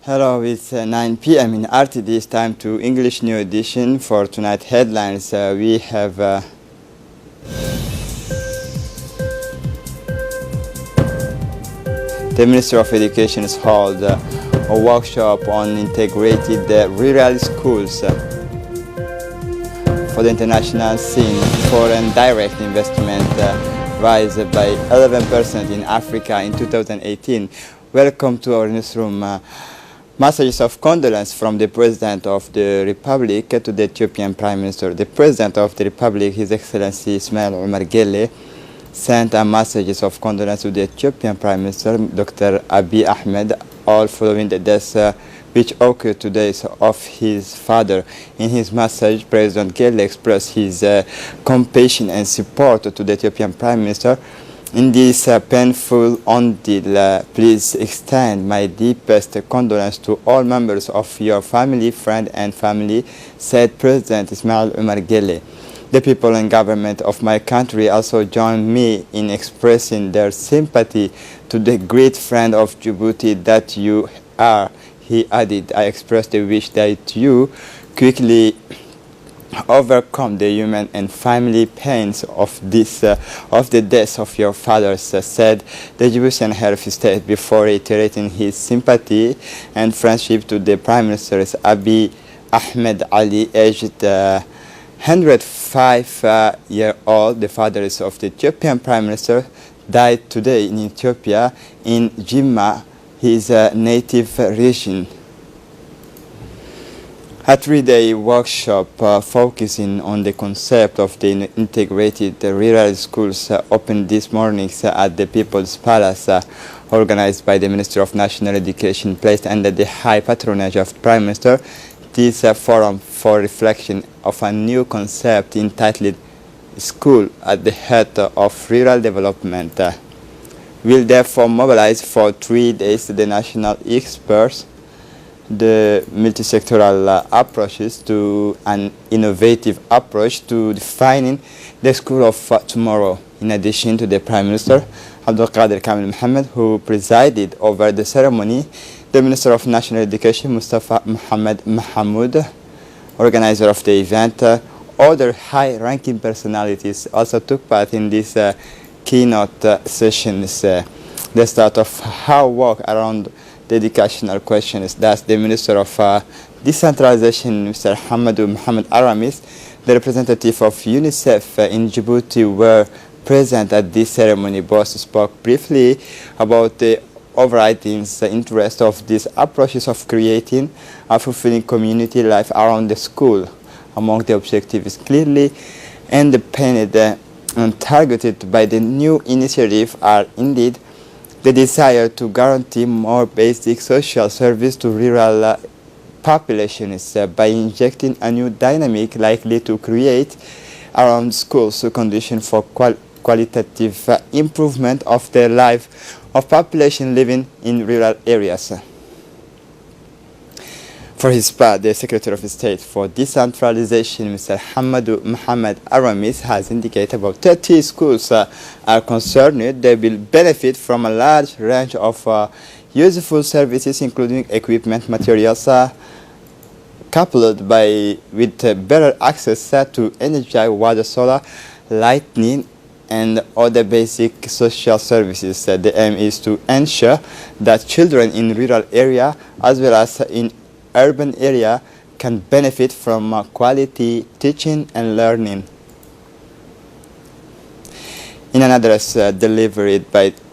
Hello, it's 9 p.m. in RTD. It's time to English New Edition. For tonight headlines, we have the Minister of Education has held a workshop on integrated rural schools for the international scene. Foreign direct investment rise by 11% in Africa in 2018. Welcome to our newsroom. Messages of condolence from the President of the Republic to the Ethiopian Prime Minister. The President of the Republic, His Excellency Ismail Omar Gelle, sent a messages of condolence to the Ethiopian Prime Minister, Dr. Abiy Ahmed, all following the death which occurred today of his father. In his message, President Gelle expressed his compassion and support to the Ethiopian Prime Minister. In this painful ordeal, please extend my deepest condolence to all members of your family, friend and family, said President Ismail Omar Gelle. The people and government of my country also join me in expressing their sympathy to the great friend of Djibouti that you are. He added, I express the wish that you quickly overcome the human and family pains of the death of your fathers, said the Djiboutian head of state before reiterating his sympathy and friendship to the Prime Minister Abiy Ahmed Ali, aged 105-year-old. The father of the Ethiopian Prime Minister died today in Ethiopia, in Jimma, his native region. A three-day workshop focusing on the concept of the integrated rural schools opened this morning at the People's Palace, organized by the Ministry of National Education, placed under the high patronage of the Prime Minister. This forum for reflection of a new concept entitled School at the Heart of Rural Development will therefore mobilize for 3 days the national experts, the multi-sectoral approaches to an innovative approach to defining the school of tomorrow. In addition to the Prime Minister, Abdul Qadir Kamil Mohammed, who presided over the ceremony, the Minister of National Education, Mustafa Mohammed Mahamoud, organizer of the event, other high-ranking personalities also took part in these keynote sessions. The start of how work around the educational question is that the Minister of Decentralization, Mr. Hamadou Mohamed Aramis, the representative of UNICEF in Djibouti, were present at this ceremony. Both spoke briefly about the overriding interest of these approaches of creating a fulfilling community life around the school. Among the objectives clearly independent and targeted by the new initiative are indeed the desire to guarantee more basic social service to rural populations by injecting a new dynamic likely to create around schools conditions for qualitative improvement of the life of population living in rural areas. For his part, the Secretary of State for Decentralization, Mr. Hamadou Mohamed Aramis, has indicated about 30 schools are concerned. They will benefit from a large range of useful services, including equipment, materials, coupled with better access to energy, water, solar, lighting, and other basic social services. The aim is to ensure that children in rural area as well as in urban area can benefit from quality teaching and learning. In an address delivered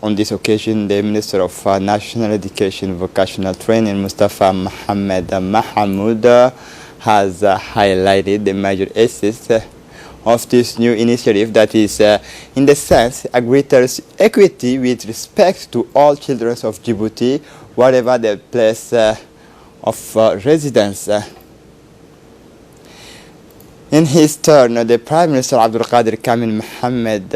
on this occasion, the Minister of National Education Vocational Training, Mustafa Mohammed Mahamoud, has highlighted the major assets of this new initiative, that is, in the sense, a greater equity with respect to all children of Djibouti, whatever their place of residence. In his turn, the Prime Minister Abdul Qadir Kamil Mohammed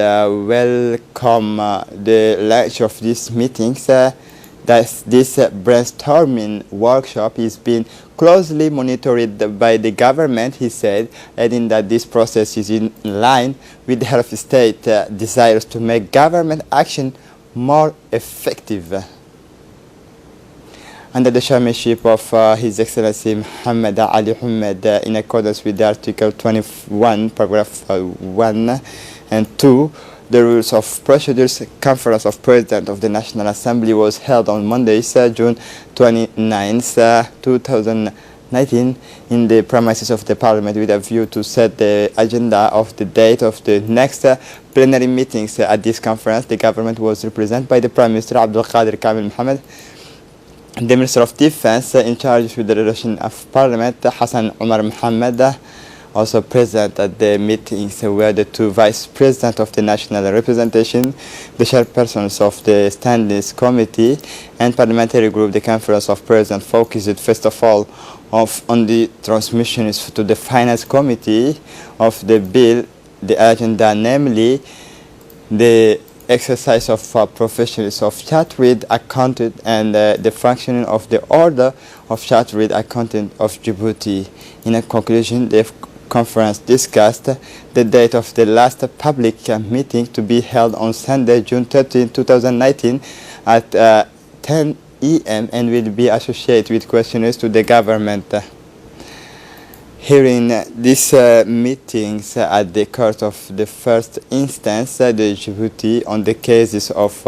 welcomed the launch of these meetings. This brainstorming workshop is being closely monitored by the government, he said, adding that this process is in line with the head of state desires to make government action more effective. under the chairmanship of His Excellency Muhammad Ali Ahmed, in accordance with the Article 21, paragraph 1 and 2, the rules of procedures. Conference of President of the National Assembly was held on Monday, June 29, 2019, in the premises of the Parliament with a view to set the agenda of the date of the next plenary meetings. At this conference, the government was represented by the Prime Minister Abdul Qadir Kamil Mohammed, the Minister of Defense in charge with the relation of Parliament, Hassan Omar Mohammed. Also present at the meetings were the two Vice Presidents of the National Representation, the chairpersons of the Standing Committee and Parliamentary Group. The Conference of Presidents focused first of all on the transmissions to the Finance Committee of the bill, the agenda, namely the exercise of professions of chartered accountant and the functioning of the order of chartered accountant of Djibouti. In a conclusion, the conference discussed the date of the last public meeting to be held on Sunday, June 13, 2019 at 10 a.m. and will be associated with questionnaires to the government. Hearing these meetings at the court of the first instance, the Djibouti, on the cases of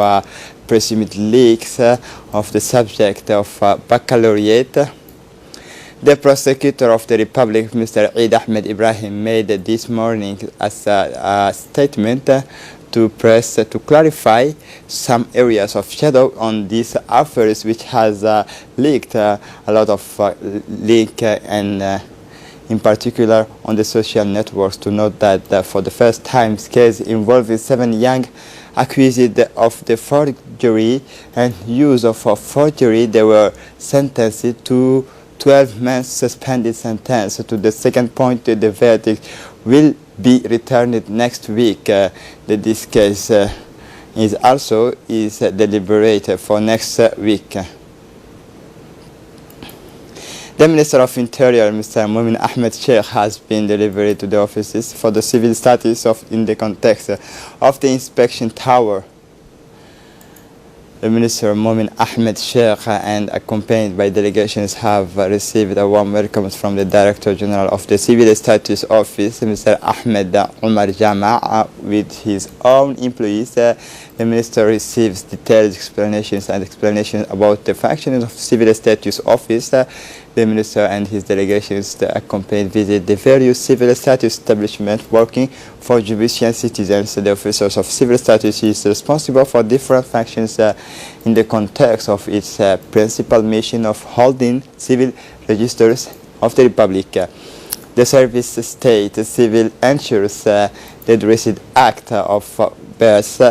presumed leaks of the subject of baccalaureate, the prosecutor of the Republic, Mr. Eid Ahmed Ibrahim, made this morning as a statement to press to clarify some areas of shadow on these affairs, which has leaked a lot of leak and in particular on the social networks. To note that for the first time, case involving 7 young accused of the forgery and use of forgery, they were sentenced to 12 months suspended sentence. To the second point, the verdict will be returned next week. This case is deliberated for next week. The Minister of Interior, Mr. Momin Ahmed Sheikh, has been delivered to the offices for the civil status in the context of the inspection tower. The Minister Momin Ahmed Sheikh and accompanied by delegations have received a warm welcome from the Director General of the Civil Status Office, Mr. Ahmed Omar Jama, with his own employees. The Minister receives detailed explanations about the functioning of the Civil Status Office. The Minister and his delegations accompanied visit the various civil status establishments working for Djiboutian citizens. The officers of civil status is responsible for different functions in the context of its principal mission of holding civil registers of the Republic. The service state civil ensures the Dressed Act of birth,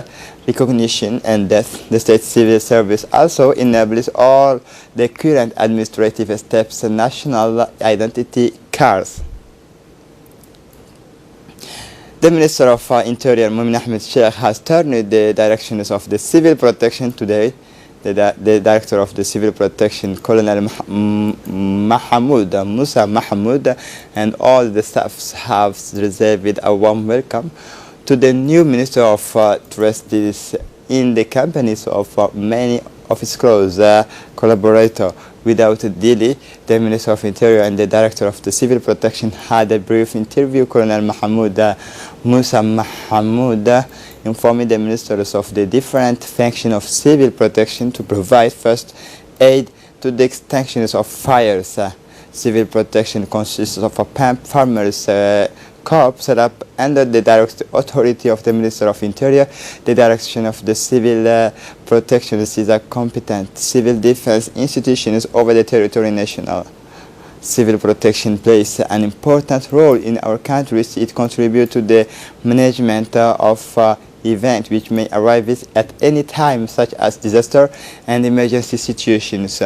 recognition and death. The state civil service also enables all the current administrative steps, national identity cards. The Minister of Interior, Momin Ahmed Sheikh, has turned the directions of the civil protection today. The Director of the Civil Protection, Colonel Musa Mahmoud, and all the staffs have received a warm welcome to the new Minister of Trustees in the companies of many of his close collaborators. Without delay, the Minister of Interior and the Director of the Civil Protection had a brief interview. Colonel Musa Mahmoud informing the ministers of the different functions of civil protection to provide first aid to the extinctions of fires. Civil protection consists of a farmers corps set up under the direct authority of the Minister of Interior. The direction of the civil protection is a competent civil defense institutions over the territory national. Civil protection plays an important role in our countries. It contributes to the management of events which may arise at any time, such as disaster and emergency situations.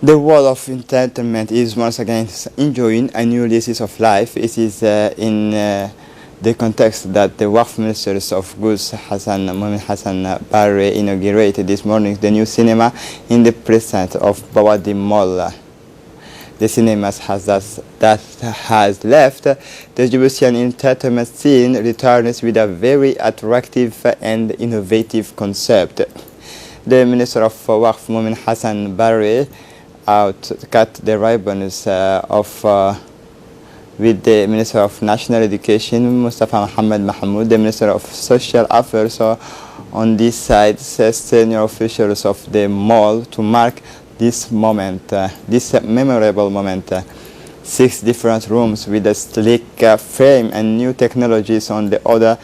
The world of entertainment is once again enjoying a new lease of life. It is in the context that the Waqf ministers of Goods Mohamed Hassan Barre inaugurated this morning the new cinema in the precinct of Bawadi Mall. The cinemas that has left the Djiboutian entertainment scene returns with a very attractive and innovative concept. The Minister of Waqf Mohamed Hassan Barre cut the ribbons with the Minister of National Education, Mustafa Mohamed Mahmoud, the Minister of Social Affairs. On this side, senior officials of the mall to mark this moment, this memorable moment. 6 different rooms with a sleek frame and new technologies on the other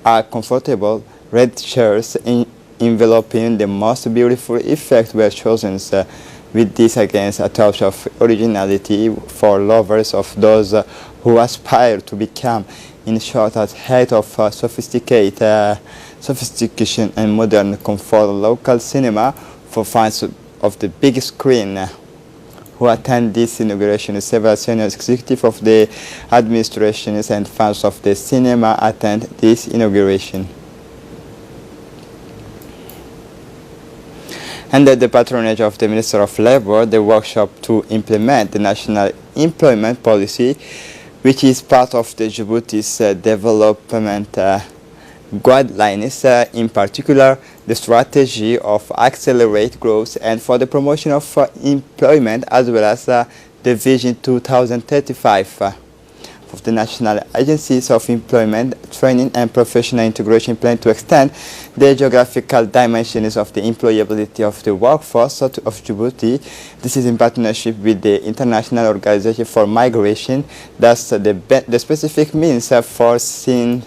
are comfortable red chairs enveloping the most beautiful effect were chosen. With this against a touch of originality for lovers of those who aspire to become, in short, at height of sophistication and modern comfort. Local cinema for fans of the big screen who attend this inauguration. Several senior executives of the administrations and fans of the cinema attend this inauguration. Under the patronage of the Minister of Labour, the workshop to implement the National Employment Policy, which is part of the Djibouti's development guidelines, in particular the strategy of accelerate growth and for the promotion of employment, as well as the Vision 2035 of the National Agencies of Employment, Training and Professional Integration plan to extend the geographical dimensions of the employability of the workforce of Djibouti. This is in partnership with the International Organization for Migration. Thus, the specific means foreseen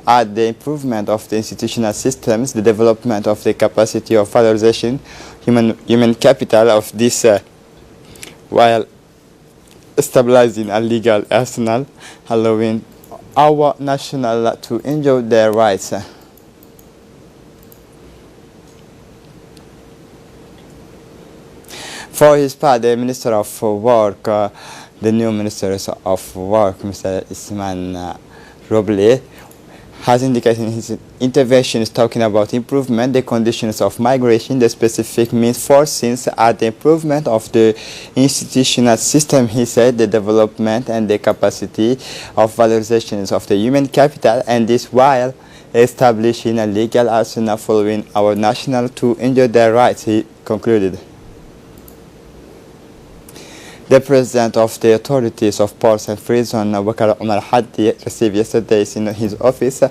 are the improvement of the institutional systems, the development of the capacity of valorization, human capital of this, while stabilizing a legal arsenal, allowing our national to enjoy their rights. For his part, the Minister of Work, the new Minister of Work, Mr. Isman Roble, has indicated in his interventions talking about improvement the conditions of migration. The specific means foreseen are the improvement of the institutional system, he said, the development and the capacity of valorizations of the human capital, and this while establishing a legal arsenal following our national to enjoy their rights, he concluded. The President of the Authorities of Ports and Free Zone, Wakar Omar Hadi, received yesterday in his office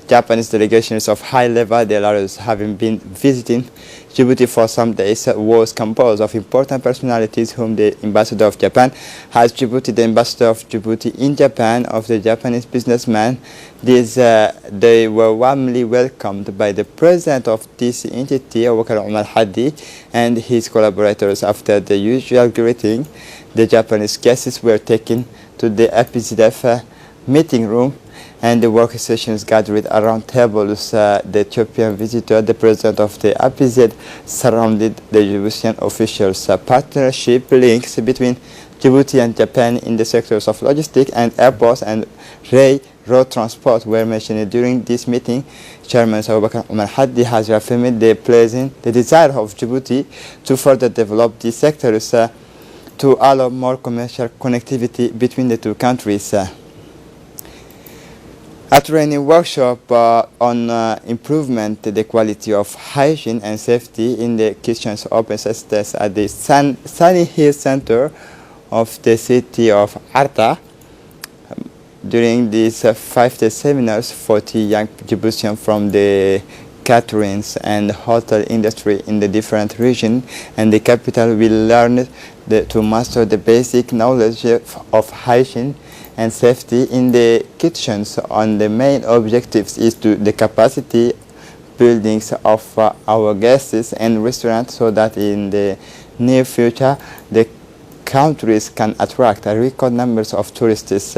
Japanese delegations of high level. The lawyers having been visiting Djibouti for some days was composed of important personalities whom the Ambassador of Japan has Djibouti, the Ambassador of Djibouti in Japan, of the Japanese businessman. They were warmly welcomed by the President of this entity, Wakar Omar Hadi, and his collaborators. After the usual greeting, the Japanese guests were taken to the EPZF meeting room, and the work sessions gathered around tables. The Ethiopian visitor, the president of the EPZ, surrounded the Djiboutian officials. Partnership links between Djibouti and Japan in the sectors of logistics and airports and road transport were mentioned during this meeting. Chairman Abubakar Omar Hadi has reaffirmed the desire of Djibouti to further develop these sectors to allow more commercial connectivity between the two countries. A training workshop on improvement the quality of hygiene and safety in the kitchens open test at the Sunny Hill Center of the city of Arta. During these 5-day seminars, 40 young Djiboutians from the caterings and hotel industry in the different regions and the capital will learn to master the basic knowledge of hygiene and safety in the kitchens. On the main objectives is to the capacity buildings of our guests and restaurants, so that in the near future the countries can attract a record numbers of tourists.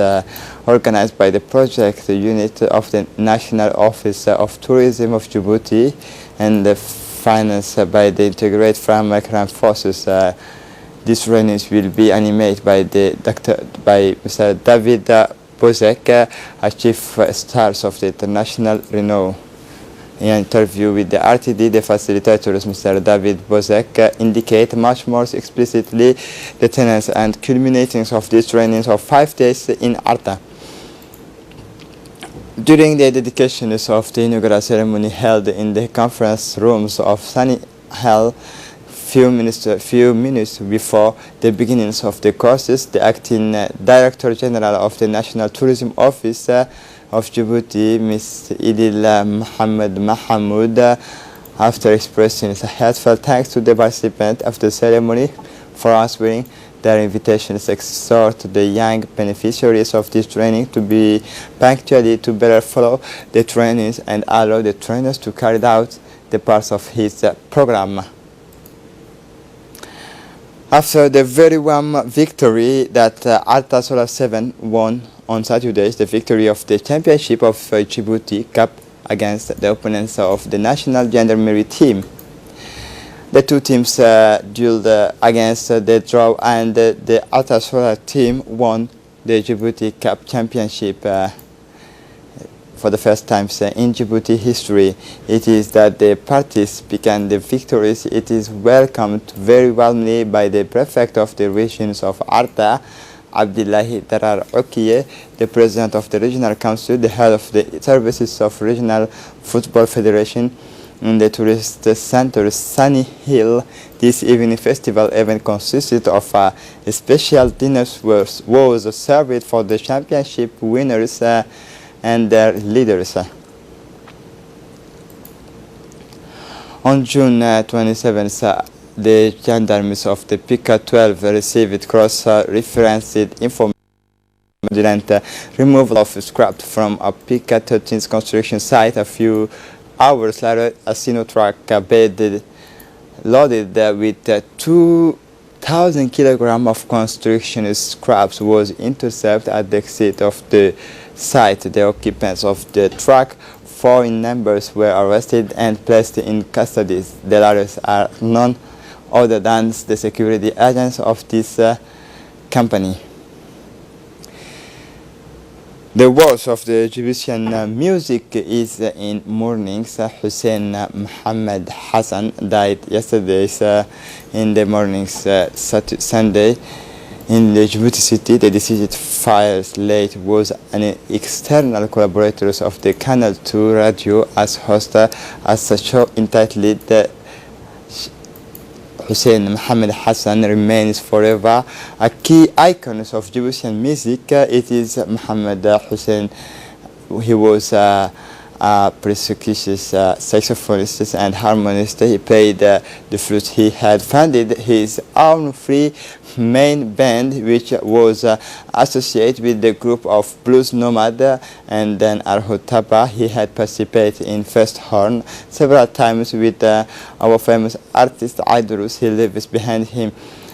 Organized by the project unit of the National Office of Tourism of Djibouti and financed by the Integrated Framework Forces. These trainings will be animated by Mr. David Bozek, a chief stars of the international renown. In an interview with the RTD, the facilitators, Mr. David Bozek, indicate much more explicitly the tenets and culminations of these trainings of 5 days in Arta. During the dedications of the inaugural ceremony held in the conference rooms of Sunny Hill, few minutes before the beginnings of the courses, the acting Director General of the National Tourism Office of Djibouti, Ms. Idil Mohammed Mahamoud, after expressing heartfelt thanks to the participants of the ceremony for answering their invitations, exhort the young beneficiaries of this training to be punctual, to better follow the trainings and allow the trainers to carry out the parts of his program. After the very warm victory that Alta Solar 7 won on Saturday, the victory of the championship of Djibouti Cup against the opponents of the national gendarmerie team. The two teams dueled against the draw, and the Alta Solar team won the Djibouti Cup championship for the first time in Djibouti history. It is that the parties began the victories. It is welcomed very warmly by the prefect of the regions of Arta, Abdullahi Darar Okiye, the president of the regional council, the head of the services of regional football federation, in the tourist center Sunny Hill. This evening festival event consisted of a special dinner was served for the championship winners and their leaders. On June 27th, the gendarmes of the PICA 12 received cross-referenced information during removal of scrap from a PICA 13 construction site. A few hours later, a Sinotrack bed loaded with 2,000 kilograms of construction scraps was intercepted at the exit of the site. The occupants of the truck, 4 in numbers, were arrested and placed in custody. The others are none other than the security agents of this company. The world of the Djiboutian music is in mourning. Hussein Mohammed Hassan died yesterday in the morning, Sunday, in the Djibouti city. The deceased Fires late was an external collaborator of the Canal 2 radio as host as a show entitled Hussein Mohammed Hassan remains forever a key icon of Djiboutian music. It is Mohammed Hussein. He was a prestigious saxophonist and harmonist. He played the flute. He had founded his own free main band, which was associated with the group of Blues Nomad and then Arhotaba. He had participated in First Horn several times with our famous artist Idrus. He leaves behind him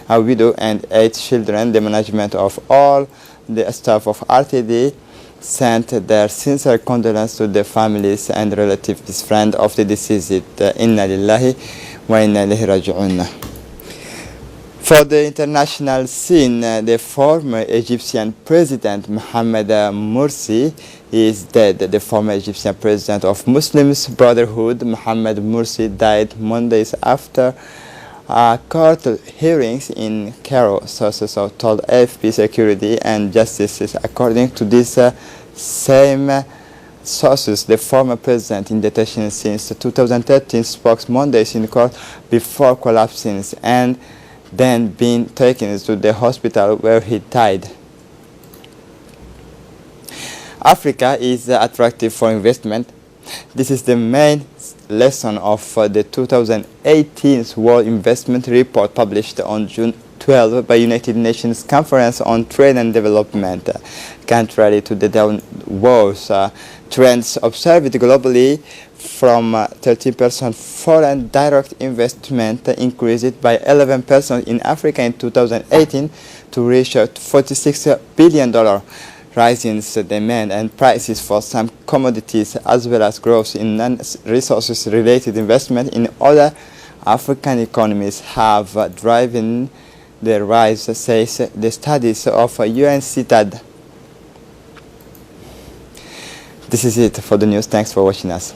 a widow and 8 children. The management of all the staff of RTD sent their sincere condolences to the families and relatives, friends of the deceased. Inna lillahi wa inna ilayhi raji'un. For the international scene, the former Egyptian President Mohamed Morsi is dead. The former Egyptian President of Muslims Brotherhood, Mohamed Morsi, died Mondays after court hearings in Cairo. Sources told AFP Security and Justice. According to these same sources, the former president, in detention since 2013, spoke Mondays in court before collapsing and then being taken to the hospital where he died. Africa is attractive for investment. This is the main lesson of the 2018 World Investment Report published on June 12 by United Nations Conference on Trade and Development. Contrary to the downward trends observed globally, from 13% foreign direct investment increased by 11% in Africa in 2018 to reach $46 billion. Rising demand and prices for some commodities, as well as growth in non-resources related investment in other African economies, have driven their rise, says the studies of UNCTAD. This is it for the news. Thanks for watching us.